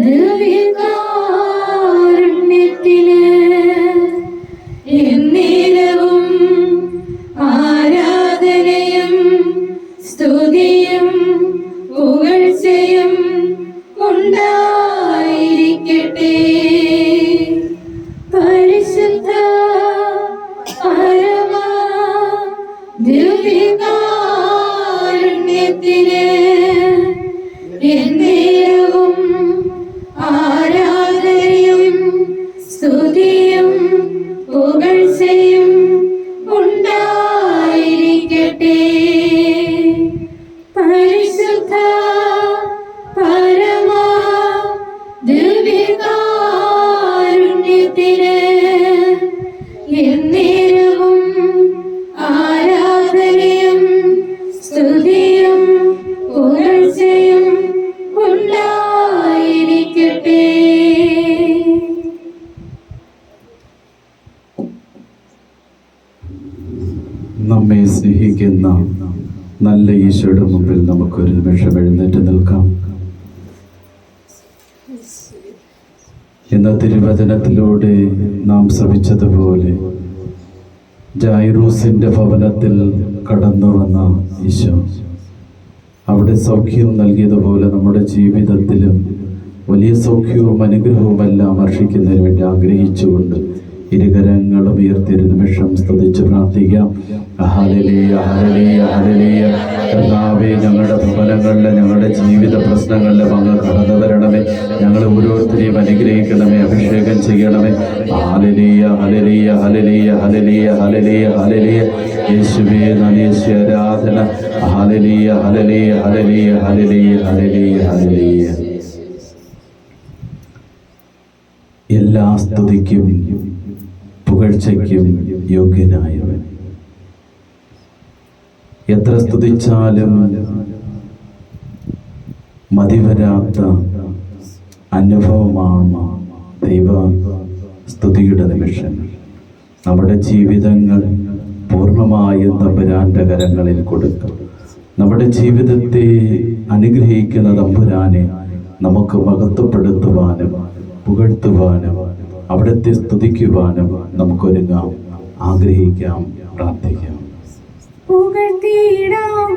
ദിവ്യകാരുണ്യത്തിന് എന്നേരവും ആരാധനയും സ്തുതിയും പുകഴ്ചയും ഉണ്ടായിരിക്കട്ടെ. പരിശുദ്ധ പരമ ദിവ്യകാരുണ്യത്തിന് എന്നേരവും ആരാധനയും സ്തുതിയും പുകഴ്ചയും ഉണ്ടായിരിക്കട്ടെ. പരിശുദ്ധ പരമ ദിവ്യകാരുണ്യത്തിന് എന്നേരവും ആരാധനയും സ്തുതിയും പുകഴ്ചയും ഉണ്ടായിരിക്കട്ടെ. നമ്മെ സ്നേഹിക്കുന്ന നല്ല ഈശോയുടെ മുമ്പിൽ നമുക്കൊരു നിമിഷം എഴുന്നേറ്റ് നിൽക്കാം. ഇന്ന് തിരുവചനത്തിലൂടെ നാം ശ്രമിച്ചതുപോലെ ജായിറൂസിൻ്റെ ഭവനത്തിൽ കടന്നു വന്ന ഈശോ അവിടെ സൗഖ്യം നൽകിയതുപോലെ നമ്മുടെ ജീവിതത്തിലും വലിയ സൗഖ്യവും അനുഗ്രഹവുമെല്ലാം വർഷിക്കുന്നതിന് വേണ്ടി ആഗ്രഹിച്ചുകൊണ്ട് ഇരുകരങ്ങളും ഉയർത്തിയൊരു നിമിഷം സ്തുതിച്ച് പ്രാർത്ഥിക്കാം. ഹല്ലേലൂയ, ഹല്ലേലൂയ, ഹല്ലേലൂയ. കർത്താവേ, ഞങ്ങളുടെ ഭവനങ്ങളിലെ ഞങ്ങളുടെ ജീവിത പ്രശ്നങ്ങളിലും അങ്ങ് കടന്നു വരണമേ. ഞങ്ങൾ ഓരോരുത്തരെയും അനുഗ്രഹിക്കണമേ, അഭിഷേകം ചെയ്യണമേ. ഹല്ലേലൂയ, ഹല്ലേലൂയ, ഹല്ലേലൂയ, ഹല്ലേലൂയ, ഹല്ലേലൂയ, ഹല്ലേലൂയ. യേശുവേ നന്ദി, യേശുവേ ആരാധന. ഹല്ലേലൂയ, ഹല്ലേലൂയ, ഹല്ലേലൂയ, ഹല്ലേലൂയ, ഹല്ലേലൂയ, ഹല്ലേലൂയ. എല്ലാ സ്തുതിക്കും പുകഴ്ചയ്ക്കും യോഗ്യനായവൻ. എത്ര സ്തുതിച്ചാലും മതിവരാത്ത അനുഭവമാണ് ദൈവ സ്തുതിയുടെ നിമിഷങ്ങൾ. നമ്മുടെ ജീവിതങ്ങൾ പൂർണ്ണമായും തമ്പുരാന്റെ കരങ്ങളിൽ കൊടുക്കും. നമ്മുടെ ജീവിതത്തെ അനുഗ്രഹിക്കുന്ന തമ്പുരാനെ നമുക്ക് മഹത്വപ്പെടുത്തുവാനും പുകഴ്ത്തുവാനും അവിടുത്തെ സ്തുതിക്കുവാനും നമുക്കൊരുങ്ങാം, ആഗ്രഹിക്കാം, പ്രാർത്ഥിക്കാം. പുകഴ്ത്തിയിടാം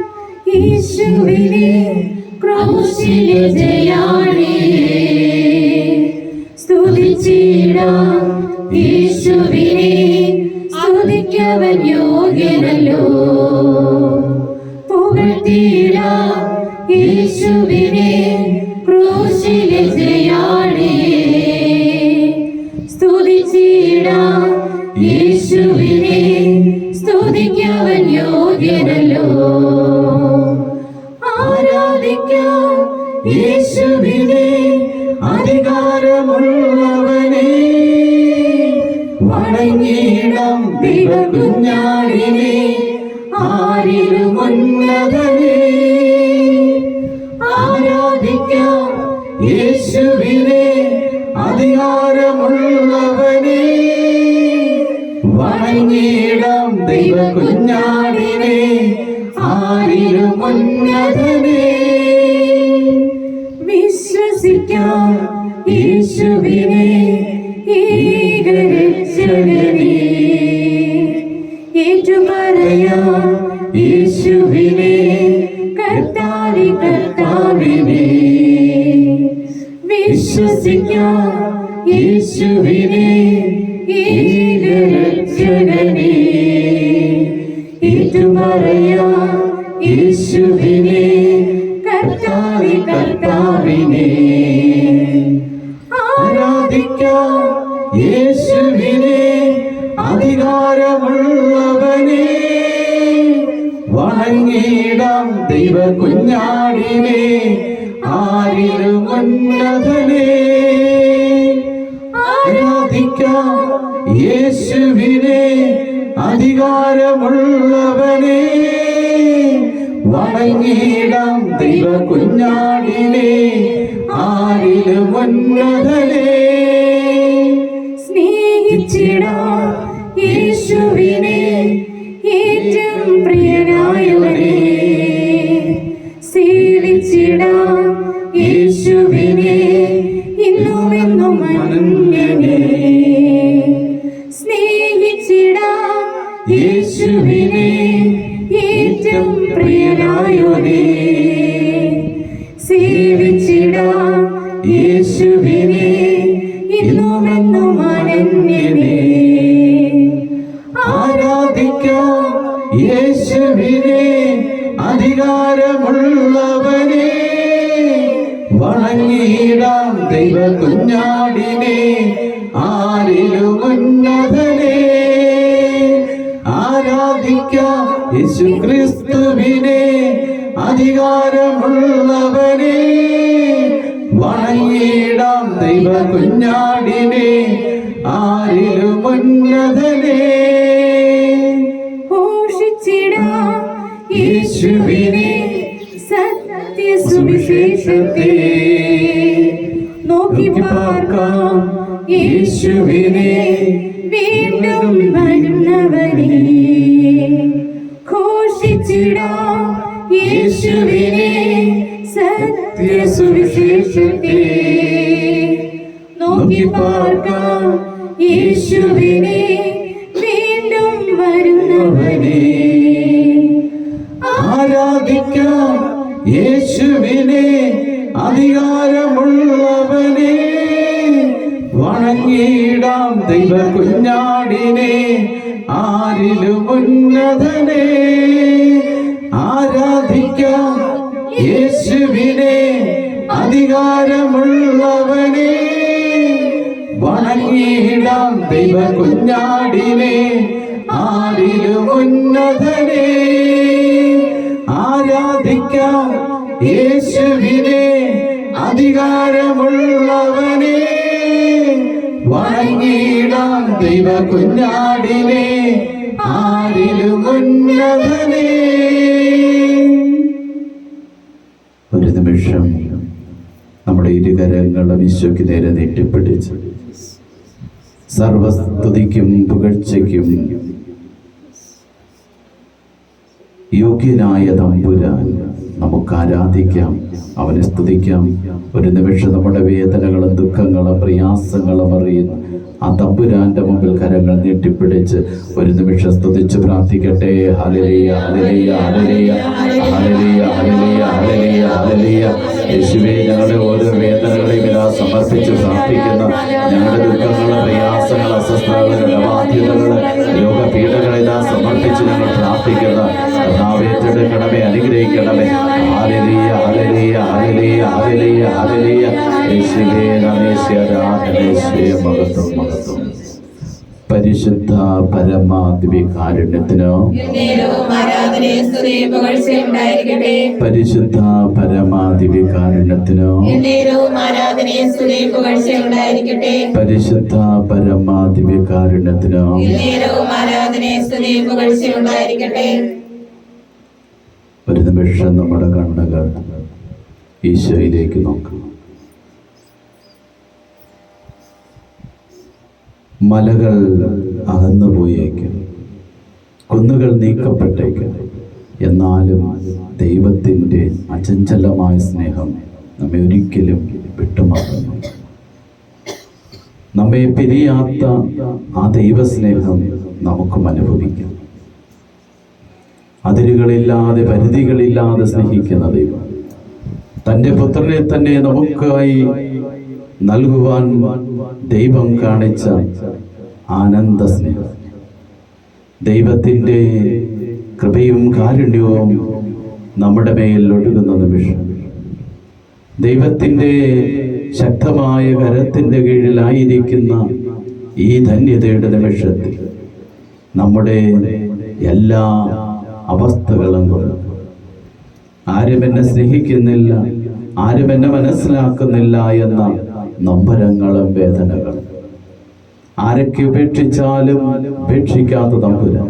യേശുവിനെ, ക്രൂശിലെ ജയാളേ. സ്തുതിച്ചിടാം യേശുവിനെ, സ്തുതിക്കവൻ യോഗ്യനല്ലോ. പുകഴ്ത്തിയിടാം യേശുവിനെ, ക്രൂശിലെ ജയാളേ. സ്തുതിച്ചിടാം യേശുവിനെ, സ്തുതിക്കവൻ യോഗ്യനല്ലോ. ആരാധിക്കാം യേശുവിനെ, അധികാരമുള്ളവനെ. വണങ്ങിയിടാം ദൈവകുഞ്ഞാടിനെ, ആരിലും ഉന്നതനെ. ആരാധിക്കാം യേശുവിനെ, അധികാരമുള്ളവനെ. വണങ്ങിയിടാം ദൈവകുഞ്ഞാടിനെ, ആരിലും ഉന്നതനെ. വിശ്വസിക്കാം യേശുവിനെ, ഏകരക്ഷകനെ. ഏറ്റുപറയാം യേശുവിനെ, കർത്താവേ കർത്താവിനെ. വിശ്വസിക്കാം യേശുവിനെ, ഏകരക്ഷകനെ. ഏറ്റുപറയാം യേശുവിനെ, കർത്താവേ കർത്താവിനെ. ആരാധിക്കാം യേശുവിനെ, അധികാരമുള്ളവനെ. വണങ്ങിയിടാം ദൈവകുഞ്ഞാടിനെ, ആരിലും ഉന്നതനെ. ആരാധിക്കാം യേശുവിനെ, അധികാരമുള്ളവനെ. വണങ്ങിയിടാം ദൈവകുഞ്ഞാടിനെ, ആരിലും ഉന്നതനെ. സ്നേഹിച്ചിടാം യേശുവിനെ, ഏറ്റവും പ്രിയനായവനെ. സേവിച്ചിടാം യേശുവിനെ, ഇന്നും എന്നും അനന്യനേ. സ്നേഹിച്ചിടാം യേശുവിനെ ഏറ്റവും പ്രിയനായോനേ. സേവിച്ചിടാം യേശുവിനെ ഇന്നും എന്നും അനന്യനേ. ആരാധിക്കാം യേശുവിനെ അധികാരമുള്ളവനെ. വണങ്ങിയിടാം ദൈവ കുഞ്ഞാടിനെ ആരിലും ഉന്നതനെ. ആരാധിക്കാം യേശു ക്രിസ്തുവിനെ അധികാരമുള്ളവനെ. വണങ്ങിയിടാം ദൈവ കുഞ്ഞാടിനെ ആരിലും ഉന്നതനെ. ഘോഷിച്ചിടാം യേശുവിനെ സത്യ സുവിശേഷത്തെ. നോക്കി പാർക്കാം യേശുവിനെ വീണ്ടും വരുന്നവനെ. ഘോഷിച്ചിടാം യേശുവിനെ സത്യ സുവിശേഷത്തെ. നോക്കി പാർക്കാം യേശുവിനെ വീണ്ടും വരുന്നവനെ. ആരാധിക്കാം യേശുവിനെ അധികാരമുള്ളവനെ. വണങ്ങിയിടാം ദൈവ കുഞ്ഞാടിനെ ആരിലും ഉന്നതനെ. ആരാധിക്കാം യേശുവിനെ അധികാരമുള്ളവനെ. വണങ്ങിയിടാം ദൈവ കുഞ്ഞാടിനെ ആരിലും ഉന്നതനെ. ആരാധിക്കാം യേശുവിനെ അധികാരമുള്ളവനെ. വണങ്ങിയിടാം ദൈവ കുഞ്ഞാടിനെ ആരിലും ഉന്നതനെ. ഒരു നിമിഷം നമ്മുടെ ഇരുകരങ്ങളെ ഈശോയ്ക്ക് നേരെ നീട്ടിപ്പിടിച്ച് സർവസ്തുതിക്കും പുകഴ്ചയ്ക്കും യോഗ്യനായ തമ്പുരാൻ നമുക്ക് ആരാധിക്കാം, അവനെ സ്തുതിക്കാം. ഒരു നിമിഷം നമ്മുടെ വേദനകളും ദുഃഖങ്ങളും പ്രയാസങ്ങളും അറിയുന്ന ആ തമ്പുരാന്റെ മുമ്പിൽ കരങ്ങൾ നീട്ടിപ്പിടിച്ച് ഒരു നിമിഷം സ്തുതിച്ച് പ്രാർത്ഥിക്കട്ടെ. ഹല്ലേലൂയ ഹല്ലേലൂയ ഹല്ലേലൂയ ഹല്ലേലൂയ ഹല്ലേലൂയ ഹല്ലേലൂയ ഹല്ലേലൂയ. യേശുവേ, ഞങ്ങളുടെ ഓരോ വേദനകളെയും ഇതാ സമർപ്പിച്ച് പ്രാർത്ഥിക്കുന്ന, ഞങ്ങളുടെ ദുഃഖങ്ങള് പ്രയാസങ്ങൾ അസ്വസ്ഥതകൾ രോഗബാധ്യതകൾ രോഗപീഠകളെ ഇതാ സമർപ്പിച്ച് ഞങ്ങൾ പ്രാർത്ഥിക്കുന്ന ഏറ്റെടുക്കണമേ, അനുഗ്രഹിക്കണമേ. ഹല്ലേലൂയ ഹല്ലേലൂയ ഹല്ലേലൂയ ഹല്ലേലൂയ ഹല്ലേലൂയ. യേശുവേ നമേശ്വര ആരാധനേശ്വര മഹത്വം മഹത്വം. പരിശുദ്ധ പരമാദിവ്യകാരുണ്യത്തിനോ പരിശുദ്ധ പരമാദിവ്യകാരുണ്യത്തിനോ പരിശുദ്ധ പരമാദിവ്യകാരുണ്യത്തിനോ ഒരു നിമിഷം നമ്മുടെ കണ്ണുകൾ ഈശോയിലേക്ക് നോക്കാം. മലകൾ അകന്നുപോയേക്കും, കുന്നുകൾ നീക്കപ്പെട്ടേക്കും, എന്നാലും ദൈവത്തിൻ്റെ അചഞ്ചലമായ സ്നേഹം നമ്മെ ഒരിക്കലും വിട്ടുമാറുന്നു. നമ്മെ പിരിയാത്ത ആ ദൈവസ്നേഹം നമുക്കും അനുഭവിക്കാം. അതിരുകളില്ലാതെ പരിധികളില്ലാതെ സ്നേഹിക്കുന്ന ദൈവം തൻ്റെ പുത്രനെ തന്നെ നമുക്കായി നൽകുവാൻ ദൈവം കാണിച്ച ആനന്ദ സ്നേഹം, ദൈവത്തിൻ്റെ കൃപയും കാരുണ്യവും നമ്മുടെ മേൽ ഒഴുകുന്ന നിമിഷം, ദൈവത്തിൻ്റെ ശക്തമായ കരത്തിൻ്റെ കീഴിലായിരിക്കുന്ന ഈ ധന്യതയുടെ നിമിഷത്തിൽ നമ്മുടെ എല്ലാ അവസ്ഥകളും കൊണ്ട് ആരും എന്നെ സ്നേഹിക്കുന്നില്ല, ആരും എന്നെ മനസ്സിലാക്കുന്നില്ല എന്ന നൊമ്പരങ്ങളും വേദനകളും, ആരൊക്കെ ഉപേക്ഷിച്ചാലും ഉപേക്ഷിക്കാത്ത തമ്പുരാൻ.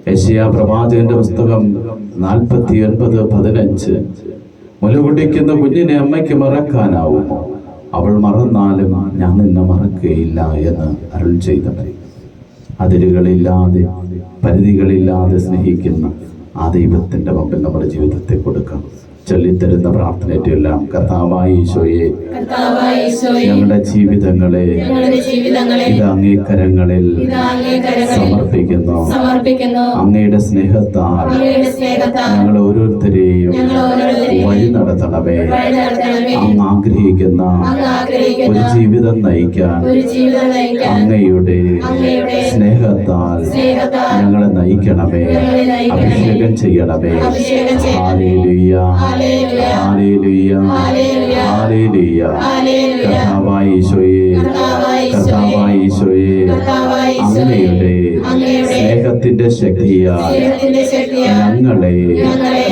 യെശയ്യാ പ്രവാചകന്റെ പുസ്തകം 49:15, മുലകുടിക്കുന്ന കുഞ്ഞിനെ അമ്മയ്ക്ക് മറക്കാനാവുമോ? അവൾ മറന്നാലും ഞാൻ നിന്നെ മറക്കുകയില്ല എന്ന് അരുൾ ചെയ്തത്. അതിരുകളില്ലാതെ പരിധികളില്ലാതെ സ്നേഹിക്കുന്ന ആ ദൈവത്തിൻ്റെ മുമ്പിൽ നമ്മുടെ ജീവിതത്തെ കൊടുക്കാം. ചൊല്ലിത്തരുന്ന പ്രാർത്ഥനയെല്ലാം കർത്താവായ ഈശോയെ, ഞങ്ങളുടെ ജീവിതങ്ങളെ ഇത് അങ്ങേ കരങ്ങളിൽ സമർപ്പിക്കുന്നു. അങ്ങയുടെ സ്നേഹത്താൽ ഞങ്ങൾ ഓരോരുത്തരെയും വഴി നടത്തണമേ. അങ്ങ് ആഗ്രഹിക്കുന്ന ഒരു ജീവിതം നയിക്കാൻ അങ്ങയുടെ സ്നേഹത്താൽ ഞങ്ങളെ നയിക്കണമേ. അഭിഷേകം ചെയ്യണമേ. ഹല്ലേലൂയ, ഹല്ലേലൂയ, ഹല്ലേലൂയ. കർത്താവായ ഈശോയെ, കർത്താവായ ഈശോയെ, അങ്ങയുടെ സ്നേഹത്തിന്റെ ശക്തിയാൽ ഞങ്ങളെ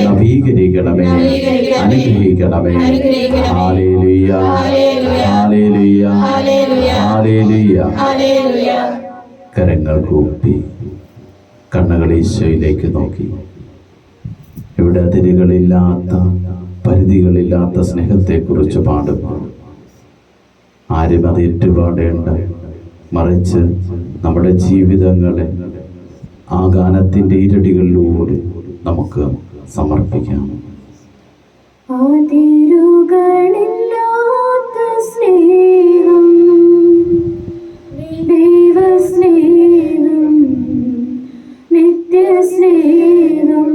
നവീകരിക്കണമേ, അനുഗ്രഹിക്കണമേ. ഹല്ലേലൂയ, ഹല്ലേലൂയ, ഹല്ലേലൂയ. കരങ്ങൾ കൂപ്പി കണ്ണുകൾ ഈശോയിലേക്ക് നോക്കി. ഇവിടെ അതിരുകളില്ലാത്ത, പരിധികളില്ലാത്ത സ്നേഹത്തെക്കുറിച്ച് പാടുമ്പോൾ ആരും അത് ഏറ്റുപാടേണ്ട, മറിച്ച് നമ്മുടെ ജീവിതങ്ങളെ ആ ഗാനത്തിൻ്റെ ഇരടികളിലൂടെ നമുക്ക് സമർപ്പിക്കാം. അതിരുകളില്ലാത്ത സ്നേഹം, ദൈവസ്നേഹം, നിത്യസ്നേഹം,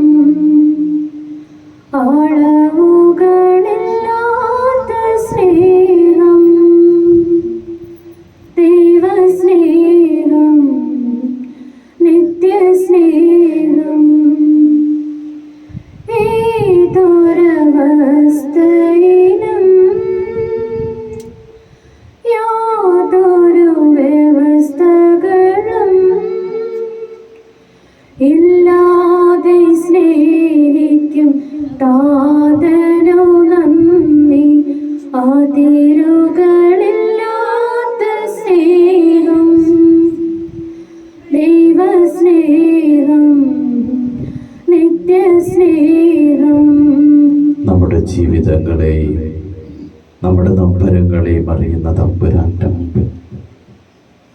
അളവുകളില്ലാത്ത സ്നേഹം, ദൈവസ്നേഹം, നിത്യസ്നേഹം. ഏതൊരവസ്ഥയിലും യാതൊരു വ്യവസ്ഥകളും ഇല്ലാതെ സ്നേഹിക്കും താതനോ നന്ദി. അതിരുകളില്ലാത്ത സ്നേഹം, ദൈവസ്നേഹം, നിത്യസ്നേഹം. നമ്മുടെ ജീവിതങ്ങളെയും നമ്മുടെ നൊമ്പരങ്ങളെയും അറിയുന്ന തമ്പുരാന്റെ മുമ്പിൽ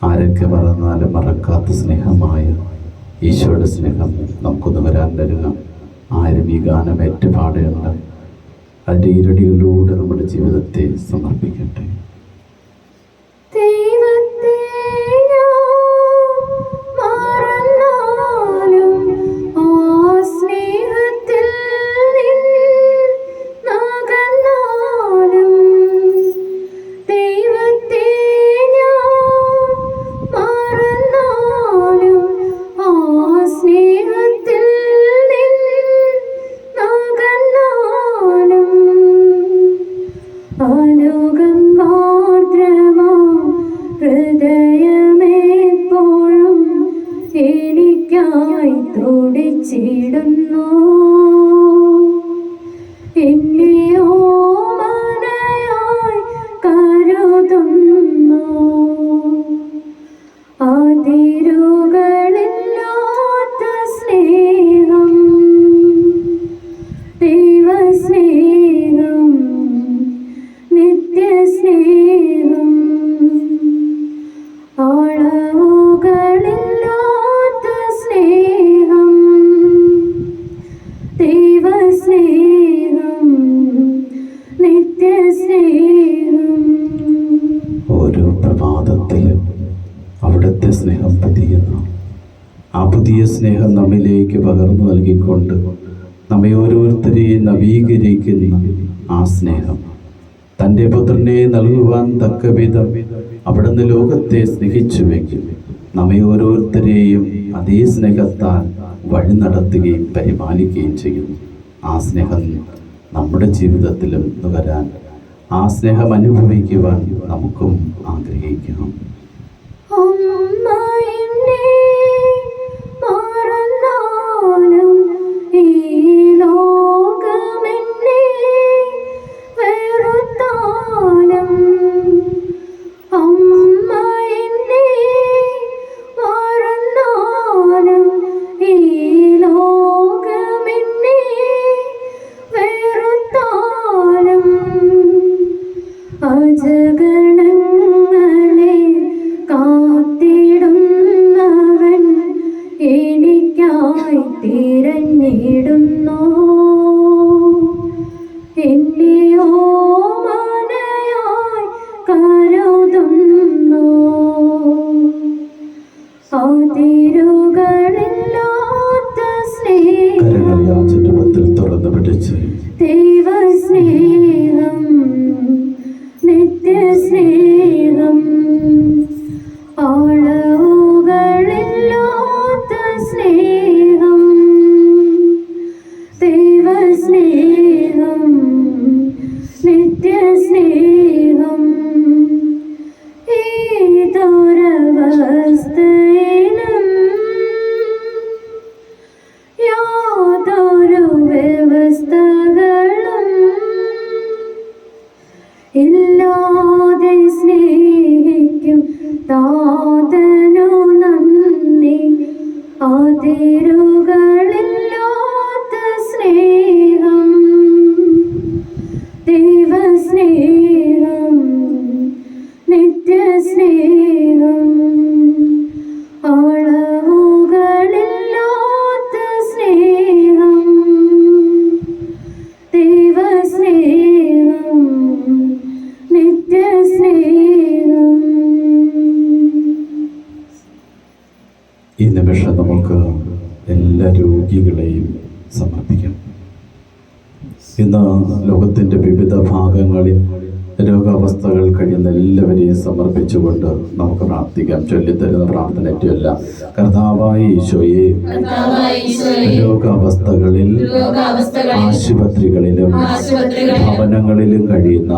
ആരൊക്കെ മറന്നാലും മറക്കാത്ത സ്നേഹമായ ഈശോയുടെ സ്നേഹം നമുക്കൊന്ന് വരാൻ തരുക. ആരും ഈ ഗാനം ഏറ്റുപാടേണ്ട, അതിൻ്റെ ഇരടികളിലൂടെ നമ്മുടെ ജീവിതത്തെ സമർപ്പിക്കട്ടെ. ദൈവത്തെ മറന്നാലും ആ സ്നേഹത്തിൽ നിന്നകന്നാലും, ദൈവത്തെ മറന്നാലും ആ സ്നേഹത്തിൽ നിന്നകന്നാലും, അനുകമ്പാർദ്രമാ ഹൃദയമെപ്പോഴും എനിക്കായി തുടിച്ചിടുന്നു. എന്നെ ഓമനയായി കരുതുന്നു. അതിരുകളില്ലാത്ത സ്നേഹം, ദൈവസ്നേഹം, നിത്യസ്നേഹം, അളവുകളില്ലാത്ത സ്നേഹം, ദൈവസ്നേഹം, നിത്യസ്നേഹം. ഓരോ പ്രഭാതത്തിലും അവിടുത്തെ സ്നേഹം പതിയുന്നു. ആ പുതിയ സ്നേഹം നമ്മിലേക്ക് പകർന്നു നൽകിക്കൊണ്ട് നമ്മെ ഓരോരുത്തരെയും നവീകരിക്കുന്ന ആ സ്നേഹം തൻ്റെ പുത്രനെ നൽകുവാൻ തക്ക വിധം അവിടുന്ന് ലോകത്തെ സ്നേഹിച്ചുവെങ്കിൽ നമ്മെ ഓരോരുത്തരെയും അതേ സ്നേഹത്താൽ വഴി നടത്തുകയും പരിപാലിക്കുകയും ചെയ്യുന്നു. ആ സ്നേഹം നമ്മുടെ ജീവിതത്തിലും നുകരാൻ, ആ സ്നേഹം അനുഭവിക്കുവാൻ നമുക്കും ആഗ്രഹിക്കണം. അമ്മ എന്നെ മറന്നാലും ഈ ലോകമെന്നെ വെറുത്താലും, അമ്മ എന്നെ മറന്നാലും ഈ ലോകമെന്നെ വെറുത്താലും, അജഗണങ്ങളെ കാത്തിടുന്നവൻ കരുതുന്നു. അതിരുകളില്ലാത്ത സ്നേഹം, കരങ്ങൾ ആ ചുറ്റുപത്തിൽ തുറന്നു പിടിച്ച് ദൈവസ്നേഹം, നിത്യസ്നേഹം, അളവുകളില്ലാത്ത സ്നേഹം, ദൈവസ്നേഹം, നിത്യസ്നേഹം, ഏതൊരവസ്ഥയിലും യാതൊരു വ്യവസ്ഥകളും ഇല്ലാതെ സ്നേഹിക്കും താതനു നന്ദി. അതിരുകളില്ലാത്ത സ്നേഹം, ദൈവസ്നേഹം, നിത്യസ്നേഹം, അളവുകളില്ലാത്ത സ്നേഹം, ദൈവസ്നേഹം, നിത്യസ്നേഹം. ഈ നിമിഷം നമുക്ക് എല്ലാ രോഗികളെയും സമർപ്പിക്കാം. ഇന്ന് ലോകത്തിൻ്റെ വിവിധ ഭാഗങ്ങളിൽ രോഗാവസ്ഥകൾ കഴിയുന്ന എല്ലാവരെയും സമർപ്പിച്ചുകൊണ്ട് നമുക്ക് പ്രാർത്ഥിക്കാം. ചൊല്ലിത്തരുന്ന പ്രാർത്ഥന ഏറ്റവുമല്ല. കർത്താവായ ഈശോയെ, രോഗാവസ്ഥകളിൽ ആശുപത്രികളിലും ഭവനങ്ങളിലും കഴിയുന്ന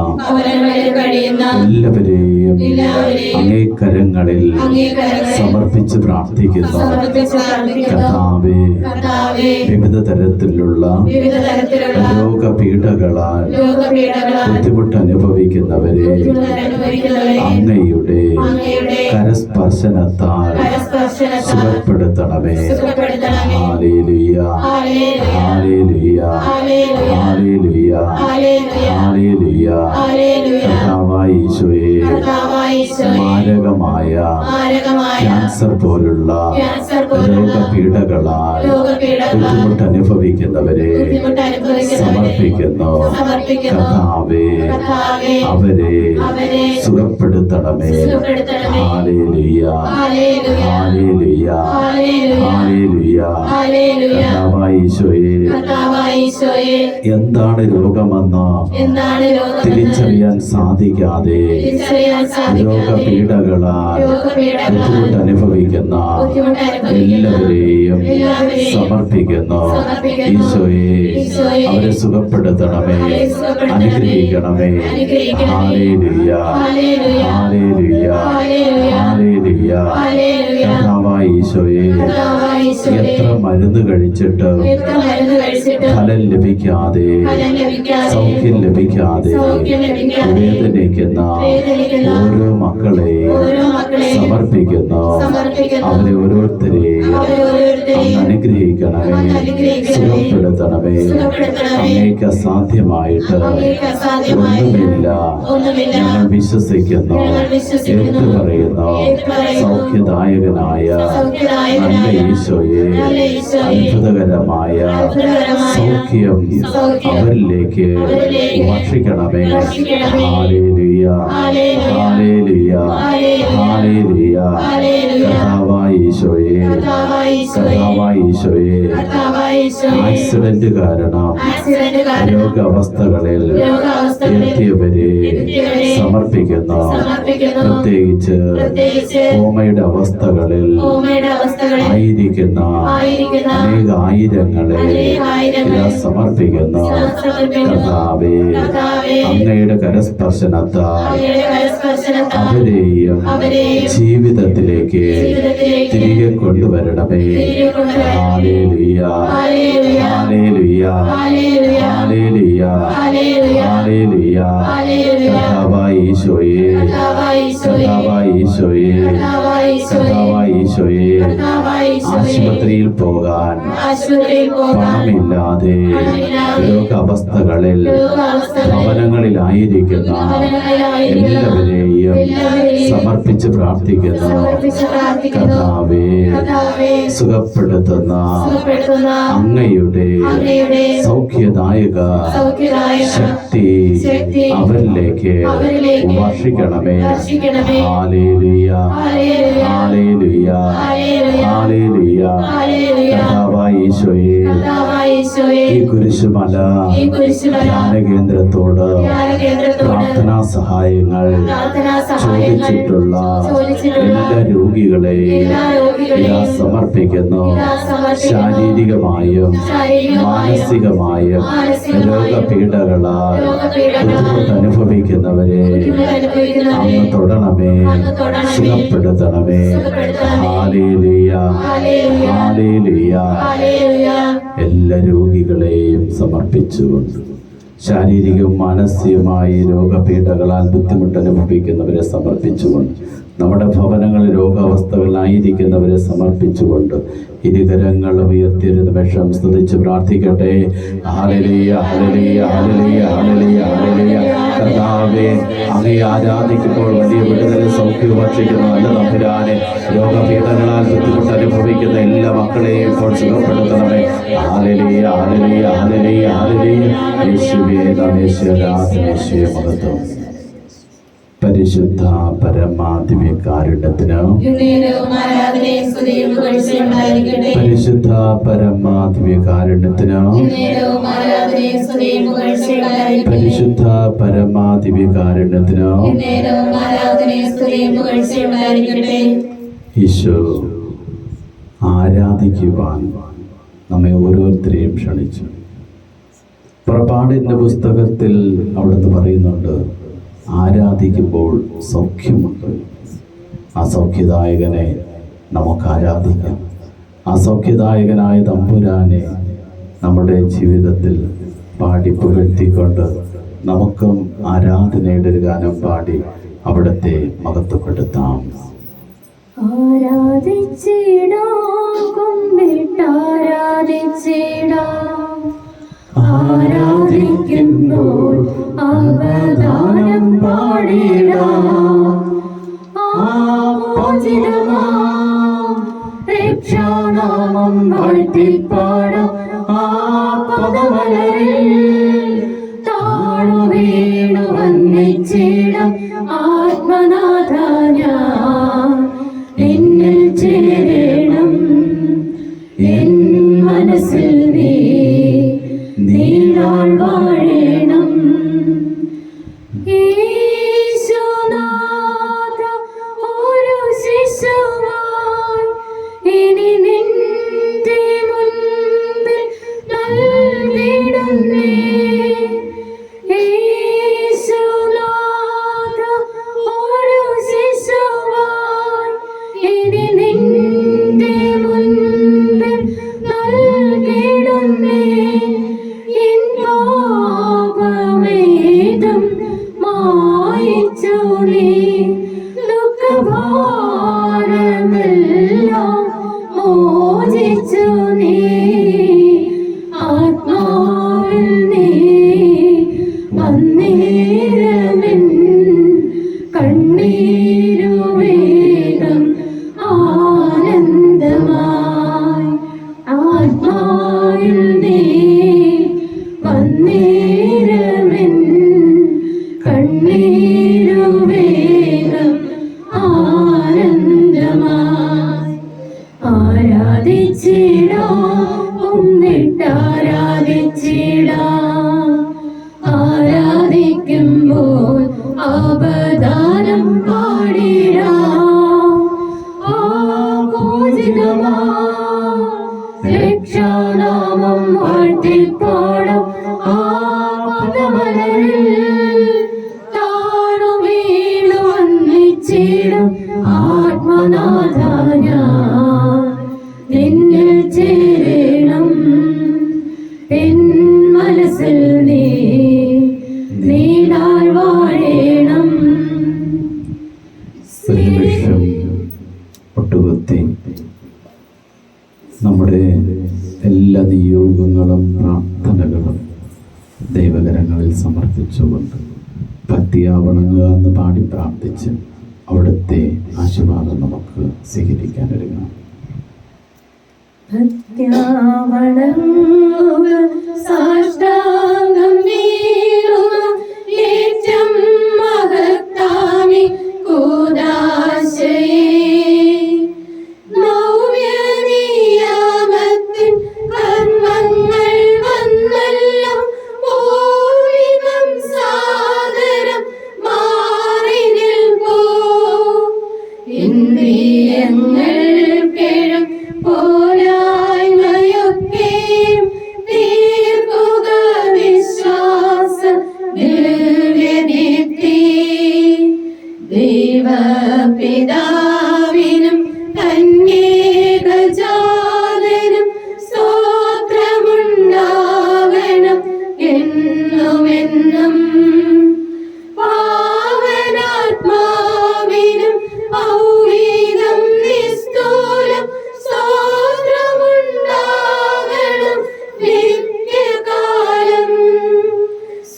എല്ലാവരെയും അങ്ങേ കരങ്ങളിൽ സമർപ്പിച്ച് പ്രാർത്ഥിക്കുന്നു. കർത്താവേ, വിവിധ തരത്തിലുള്ള രോഗപീഠകളാൽ ബുദ്ധിമുട്ട് അനുഭവിക്കുന്നവരെ അങ്ങയുടെ കരസ്പർശനത്താൽ സുഖപ്പെടുത്തണമേ. ഹല്ലേലൂയ, ഹല്ലേലൂയ, ഹല്ലേലൂയ, ഹല്ലേലൂയ. കർത്താവായ ഈശോയെ, മാരകമായ ക്യാൻസർ പോലുള്ള രോഗപീഠകളാൽ ബുദ്ധിമുട്ട് അനുഭവിക്കുന്നവരെ സമർപ്പിക്കുന്നു. കർത്താവേ, അവരെ സുഖപ്പെടുത്തണമേ. ഹല്ലേലൂയ, ഹല്ലേലൂയ, ഹല്ലേലൂയ. കർത്താവായ ഈശോയെ, എന്താണ് രോഗമെന്ന് തിരിച്ചറിയാൻ സാധിക്കാതെ രോഗപീഠകളാൽ ബുദ്ധിമുട്ട് അനുഭവിക്കുന്ന എല്ലാവരെയും സമർപ്പിക്കുന്നു. ഈശോയെ, അവരെ സുഖപ്പെടുത്തണമേ, അനുഗ്രഹിക്കണമേ. ഹല്ലേലൂയ, ഹല്ലേലൂയ, ഹല്ലേലൂയ. കർത്താവായ ഈശോയെ, എത്ര മരുന്ന് കഴിച്ചിട്ട് ഫലം ലഭിക്കാതെ, സൗഖ്യം ലഭിക്കാതെ വേദനിക്കുന്ന ഓരോ മക്കളെയും സമർപ്പിക്കുന്നു. അവരെ ഓരോരുത്തരെയും അങ്ങ് അനുഗ്രഹിക്കണമേ, സുഖപ്പെടുത്തണമേ. അങ്ങേക്ക് അസാധ്യമായിട്ട് ഒന്നുമില്ല. ഞങ്ങൾ വിശ്വസിക്കുന്നു, ഏറ്റുപറയുന്നു. സൗഖ്യദായകനായ നല്ല ഈശോയെ, അത്ഭുതകരമായ സൗഖ്യം അവരിലേക്ക് വർഷിക്കണമേ. ഹല്ലേലൂയ, ഹല്ലേലൂയ, ഹല്ലേലൂയ. കർത്താവായ ഈശോയെ, കർത്താവായ ഈശോയെ, ആക്സിഡന്റ് കാരണം രോഗാവസ്ഥകളിൽ എത്തിയവരെ സമർപ്പിക്കുന്നു. പ്രത്യേകിച്ച് കോമയുടെ അവസ്ഥകളിൽ ആയിരിക്കുന്ന അനേക ആയിരങ്ങളെ സമർപ്പിക്കുന്നു. കർത്താവേ, അങ്ങയുടെ കരസ്പർശനത്താൽ അവരെയും ജീവിതത്തിലേക്ക് തിരികെ കൊണ്ടുവരണമേ. ഹല്ലേലൂയ, ഹല്ലേലൂയ, ഹല്ലേലൂയ, ഹല്ലേലൂയ. കർത്താവായ ഈശോയെ, കർത്താവായ ഈശോയെ, കർത്താവായ ഈശോയെ, ആശുപത്രിയിൽ പോകാൻ പണമില്ലാതെ രോഗാവസ്ഥകളിൽ ഭവനങ്ങളിലായിരിക്കുന്ന എല്ലാവരെയും സമർപ്പിച്ച് പ്രാർത്ഥിക്കുന്നു. കർത്താവേ, സുഖപ്പെടുത്തുന്ന അങ്ങയുടെ സൗഖ്യദായക ശക്തി അവരിലേക്ക് വർഷിക്കണമേ. ഹല്ലേലൂയ, ഹല്ലേലൂയ, ഹല്ലേലൂയ. കർത്താവായ ഈശോയെ, ഈ കുരിശുമല ധ്യാനകേന്ദ്രത്തോട് പ്രാർത്ഥനാ സഹായങ്ങൾ ചോദിച്ചിട്ടുള്ള എല്ലാ രോഗികളെയും ഇതാ സമർപ്പിക്കുന്നു. ശാരീരികമായും മാനസികമായും രോഗപീഠകളാൽ ബുദ്ധിമുട്ട് അനുഭവിക്കുന്നവരെ അങ്ങ് തൊടണമേ, സുഖപ്പെടുത്തണമേ. ഹല്ലേലൂയ, ഹല്ലേലൂയ. എല്ലാ രോഗികളെയും സമർപ്പിച്ചുകൊണ്ട് ശാരീരികവും മാനസികവുമായി രോഗപീഠകളാൽ ബുദ്ധിമുട്ട് അനുഭവിക്കുന്നവരെ സമർപ്പിച്ചുകൊണ്ട് നമ്മുടെ ഭവനങ്ങളിൽ രോഗാവസ്ഥകളിലായിരിക്കുന്നവരെ സമർപ്പിച്ചുകൊണ്ട് ഇരുകരങ്ങൾ ഉയർത്തിയൊരു നിമിഷം സ്തുതിച്ച് പ്രാർത്ഥിക്കട്ടെ. ഹല്ലേലൂയ, ഹല്ലേലൂയ, ഹല്ലേലൂയ, ഹല്ലേലൂയ, ഹല്ലേലൂയ. കർത്താവേ, അങ്ങയെ ആരാധിക്കുമ്പോൾ വലിയ വിടുതൽ സൗഖ്യം ഭക്ഷിക്കുന്ന നല്ല തമ്പുരാനെ, രോഗപീഠങ്ങളാൽ ബുദ്ധിമുട്ട് അനുഭവിക്കുന്ന എല്ലാ മക്കളെയും ഇപ്പോൾ സുഖപ്പെടുത്തണമേ. ഹല്ലേലൂയ, ഹല്ലേലൂയ, ഹല്ലേലൂയ, ഹല്ലേലൂയ. യേശുവേ നന്ദി, യേശുവേ ആരാധന, യേശുവേ മഹത്വം. പരിശുദ്ധ പരമാദിവ്യകാരുണ്യത്തിന് പരിശുദ്ധ പരമാദിവ്യകാരുണ്യത്തിന് പരിശുദ്ധ പരമാദിവ്യകാരുണ്യത്തിന് ഈശോ ആരാധിക്കുവാൻ നമ്മെ ഓരോരുത്തരെയും ക്ഷണിച്ചു. പുറപ്പാടിൻ്റെ പുസ്തകത്തിൽ അവിടുന്ന് പറയുന്നുണ്ട്, ആരാധിക്കുമ്പോൾ സൗഖ്യമുണ്ട്. ആ സൗഖ്യദായകനെ നമുക്ക് ആരാധിക്കാം. ആ സൗഖ്യദായകനായ തമ്പുരാനെ നമ്മുടെ ജീവിതത്തിൽ പാടി പുകഴ്ത്തിക്കൊണ്ട് നമുക്കും ആരാധനയുടെ ഒരു ഗാനം പാടി അവിടുത്തെ മഹത്വപ്പെടുത്താം. ആരാധിക്കുമ്പോൾ അവദാനം പാടിടാം. രക്ഷാനാമം വാഴ്ത്തിപ്പാടാം. ആ പദമലരിൽ താണു വീണു വന്നിച്ചിടാം. ആത്മനാഥ ഞാൻ എന്നിൽ ചേരണം, എൻ മനസ്സിൽ നീളാൾ വാഴണം. ഈശോനാഥ ഒരു ശിശുവായി ഇനി നിന്റെ മുൻപിൽ നൽകിടുന്നേ. ഈശോനാഥ ഒരു ശിശുവായി ഇനി നിന്റെ മുൻപിൽ നൽകിടുന്നേ. കണ്ണീരുവേഗം ആനന്ദമായി ആത്മാവിൽ നീ വന്നേരമെൻ. കണ്ണീരുവേഗം ആനന്ദമായി ആരാധിച്ചിടാം, ഒന്നിട്ടാരാധിച്ചിടാം. ആരാധിക്കുമ്പോൾ അവദാനം പാടിടാം. രക്ഷാനാമം വാഴ്ത്തിപ്പാടാം. ആ പദമലരിൽ താണു വീണു വന്നിച്ചിടും. ആത്മനാഥ ഞാൻ നിന്നിൽ ചേരണം, എൻ മനസ്സിൽ നീളാൾ വാഴണം. ഒട്ടുകുത്തി നമ്മുടെ സമർപ്പിച്ചുകൊണ്ട് ഭക്തിയാവണങ്ങുക എന്ന് പാടി പ്രാർത്ഥിച്ച് അവിടുത്തെ ആശീർവാദം നമുക്ക് സ്വീകരിക്കാൻ ഒരുങ്ങാം. സാഷ്ടാംഗം വീഴുക ഏറ്റം മഹത്താമി കൂദാശയേ നവ്യനിയാമത്തിൻ കർമ്മങ്ങൾ വന്നല്ലോ പൂർവികം സാദരം മാറി നിൽപ്പോ ഇന്ദ്രിയങ്ങൾ കിഴം പോരായ്മയൊക്കെയും തീർക്കുക വിശ്വാസ ദിവ്യദീപ്തി ദൈവപിതാവിനും കന്യകജാതനും സ്തോത്രമുണ്ടാവണം എന്നുമെന്നും പാവനാത്മാവിനും ഔവീകം നിസ്തൂലം സ്തോത്രമുണ്ടാകണം നിത്യകാലം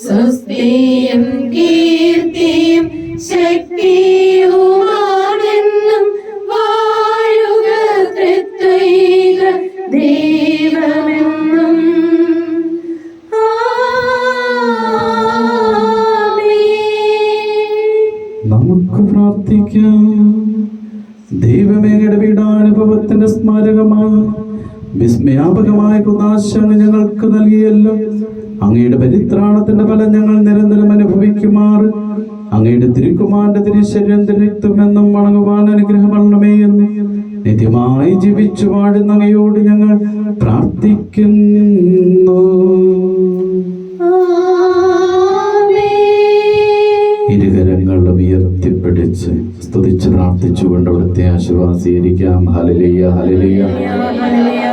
സ്വസ്തിയും കീർത്തിയും ശക്തിയുമാണെന്നും വാഴുക തൃത്വൈക ദൈവമെന്നും. നമുക്ക് പ്രാർത്ഥിക്കാം. ദൈവമേ, ഇടപെടാനുഭവത്തിന്റെ സ്മാരകമാണ് വിസ്മയാപകമായ കുദാശ ഞങ്ങൾക്ക് നൽകിയല്ലോ. അങ്ങയുടെ പരിത്രാണത്തിന്റെ ഫലം ഞങ്ങൾ നിരന്തരം അനുഭവിക്കുമാറ് അങ്ങയുടെ തിരുക്കുമാരന്റെ തിരുശരീരം തിരുത്തുമെന്നും വണങ്ങുവാൻ അനുഗ്രഹമരണമേ എന്ന് നിത്യമായി ജീവിച്ചു വാഴുന്ന അങ്ങയോട് ഞങ്ങൾ പ്രാർത്ഥിക്കുന്നു. ഇരുകരങ്ങളും ഉയർത്തിപ്പിടിച്ച് സ്തുതിച്ച് പ്രാർത്ഥിച്ചുകൊണ്ട് അവിടുത്തെ ആശീർവാദീകരിക്കാം. ഹല്ലേലൂയ, ഹല്ലേലൂയ, ഹല്ലേലൂയ.